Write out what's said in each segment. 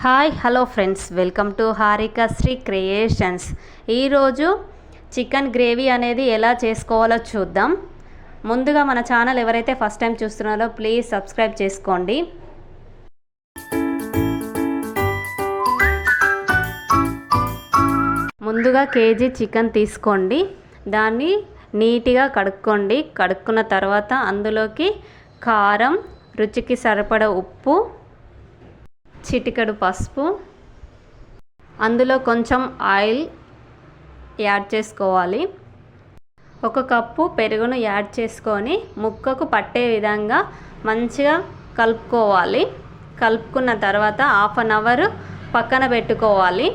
Hi hello friends, welcome to Harika Sri creations. ఈరోజు chicken gravy అనేది ఎలా చేసుకోవాలో చూద్దాం. ముందుగా మన ఛానల్ ఎవరైతే ఫస్ట్ టైం చూస్తున్నారో ప్లీజ్ సబ్స్క్రైబ్ చేసుకోండి. ముందుగా కేజీ చికెన్ తీసుకోండి. దాన్ని నీట్గా కడుక్కోండి. కడుక్కున్న తర్వాత అందులోకి కారం, రుచికి సరిపడ ఉప్పు, చిటికెడు పసుపు, అందులో కొంచెం ఆయిల్ యాడ్ చేసుకోవాలి. ఒక కప్పు పెరుగును యాడ్ చేసుకొని ముక్కకు పట్టే విధంగా మంచిగా కలుపుకోవాలి. కలుపుకున్న తర్వాత హాఫ్ అన్ అవర్ పక్కన పెట్టుకోవాలి.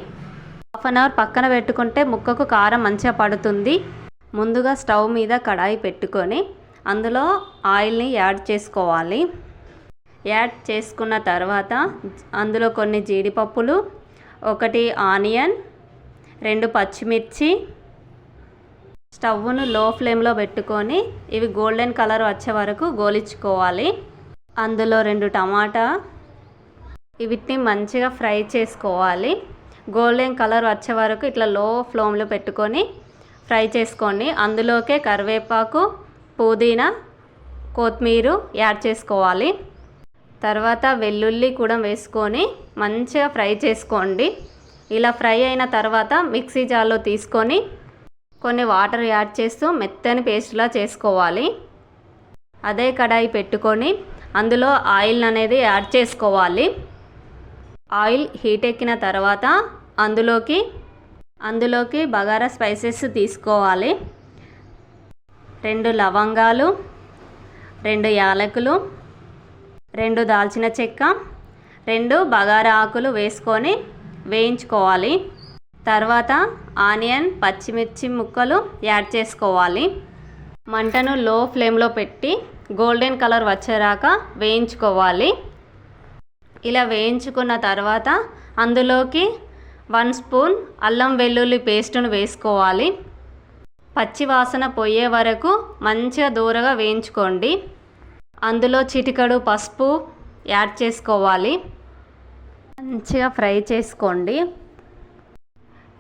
హాఫ్ అన్ అవర్ పక్కన పెట్టుకుంటే ముక్కకు కారం మంచిగా పడుతుంది. ముందుగా స్టవ్ మీద కడాయి పెట్టుకొని అందులో ఆయిల్ని యాడ్ చేసుకోవాలి. యాడ్ చేసుకున్న తర్వాత అందులో కొన్ని జీడిపప్పులు, 1 ఆనియన్, 2 పచ్చిమిర్చి, స్టవ్ను లో ఫ్లేమ్లో పెట్టుకొని ఇవి గోల్డెన్ కలర్ వచ్చే వరకు గోలించుకోవాలి. అందులో 2 టమాటా, వీటిని మంచిగా ఫ్రై చేసుకోవాలి. గోల్డెన్ కలర్ వచ్చే వరకు ఇట్లా లో ఫ్లేమ్లో పెట్టుకొని ఫ్రై చేసుకోండి. అందులోకే కరివేపాకు, పుదీనా, కొత్తిమీర యాడ్ చేసుకోవాలి. తర్వాత వెల్లుల్లి కూడా వేసుకొని మంచిగా ఫ్రై చేసుకోండి. ఇలా ఫ్రై అయిన తర్వాత మిక్సీ జార్లో తీసుకొని కొన్ని వాటర్ యాడ్ చేస్తూ మెత్తని పేస్ట్లా చేసుకోవాలి. అదే కడాయి పెట్టుకొని అందులో ఆయిల్ అనేది యాడ్ చేసుకోవాలి. ఆయిల్ హీట్ ఎక్కిన తర్వాత అందులోకి బగారా స్పైసెస్ తీసుకోవాలి. 2 లవంగాలు, 2 యాలకులు, 2 దాల్చిన చెక్క, 2 బగారా ఆకులు వేసుకొని వేయించుకోవాలి. తర్వాత ఆనియన్, పచ్చిమిర్చి ముక్కలు యాడ్ చేసుకోవాలి. మంటను లో ఫ్లేమ్లో పెట్టి గోల్డెన్ కలర్ వచ్చేదాకా వేయించుకోవాలి. ఇలా వేయించుకున్న తర్వాత అందులోకి 1 స్పూన్ అల్లం వెల్లుల్లి పేస్టును వేసుకోవాలి. పచ్చి వాసన పోయే వరకు మంచిగా దూరగా వేయించుకోండి. అందులో చిటికెడు పసుపు యాడ్ చేసుకోవాలి. మంచిగా ఫ్రై చేసుకోండి.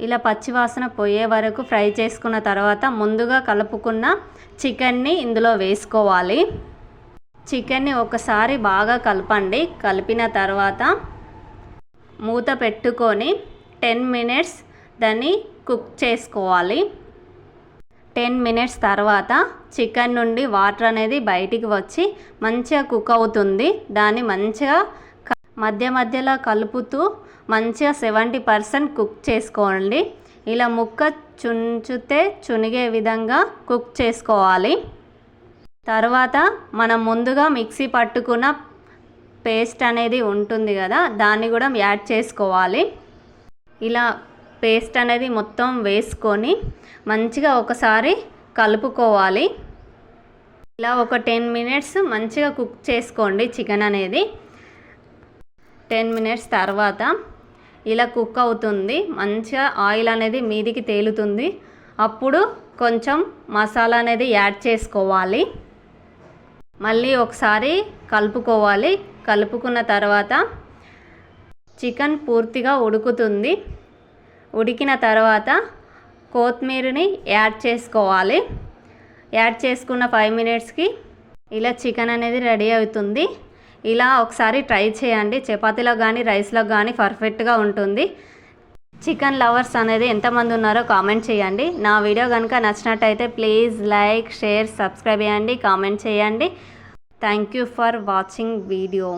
ఇలా పచ్చివాసన పోయే వరకు ఫ్రై చేసుకున్న తర్వాత ముందుగా కలుపుకున్న చికెన్ని ఇందులో వేసుకోవాలి. చికెన్ని ఒకసారి బాగా కలపండి. కలిపిన తర్వాత మూత పెట్టుకొని 10 మినిట్స్ దాన్ని కుక్ చేసుకోవాలి. 10 మినిట్స్ తర్వాత చికెన్ నుండి వాటర్ అనేది బయటికి వచ్చి మంచిగా కుక్ అవుతుంది. దాన్ని మంచిగా మధ్యలో కలుపుతూ మంచిగా 70% కుక్ చేసుకోండి. ఇలా ముక్క చుంచితే చునిగే విధంగా కుక్ చేసుకోవాలి. తర్వాత మనం ముందుగా మిక్సీ పట్టుకున్న పేస్ట్ అనేది ఉంటుంది కదా, దాన్ని కూడా యాడ్ చేసుకోవాలి. ఇలా పేస్ట్ అనేది మొత్తం వేసుకొని మంచిగా ఒకసారి కలుపుకోవాలి. ఇలా ఒక 10 మినిట్స్ మంచిగా కుక్ చేసుకోండి. చికెన్ అనేది 10 మినిట్స్ తర్వాత ఇలా కుక్ అవుతుంది. మంచిగా ఆయిల్ అనేది మీదికి తేలుతుంది. అప్పుడు కొంచెం మసాలా అనేది యాడ్ చేసుకోవాలి. మళ్ళీ ఒకసారి కలుపుకోవాలి. కలుపుకున్న తర్వాత చికెన్ పూర్తిగా ఉడుకుతుంది. ఉడికిన తర్వాత కొత్తిమీరని యాడ్ చేసుకోవాలి. యాడ్ చేసుకున్న 5 మినిట్స్కి ఇలా చికెన్ అనేది రెడీ అవుతుంది. ఇలా ఒకసారి ట్రై చేయండి. చపాతీలో కానీ రైస్లో కానీ పర్ఫెక్ట్గా ఉంటుంది. చికెన్ లవర్స్ అనేది ఎంతమంది ఉన్నారో కామెంట్ చేయండి. నా వీడియో కనుక నచ్చినట్టయితే ప్లీజ్ లైక్, షేర్, సబ్స్క్రైబ్ చేయండి, కామెంట్ చేయండి. Thank you for watching video.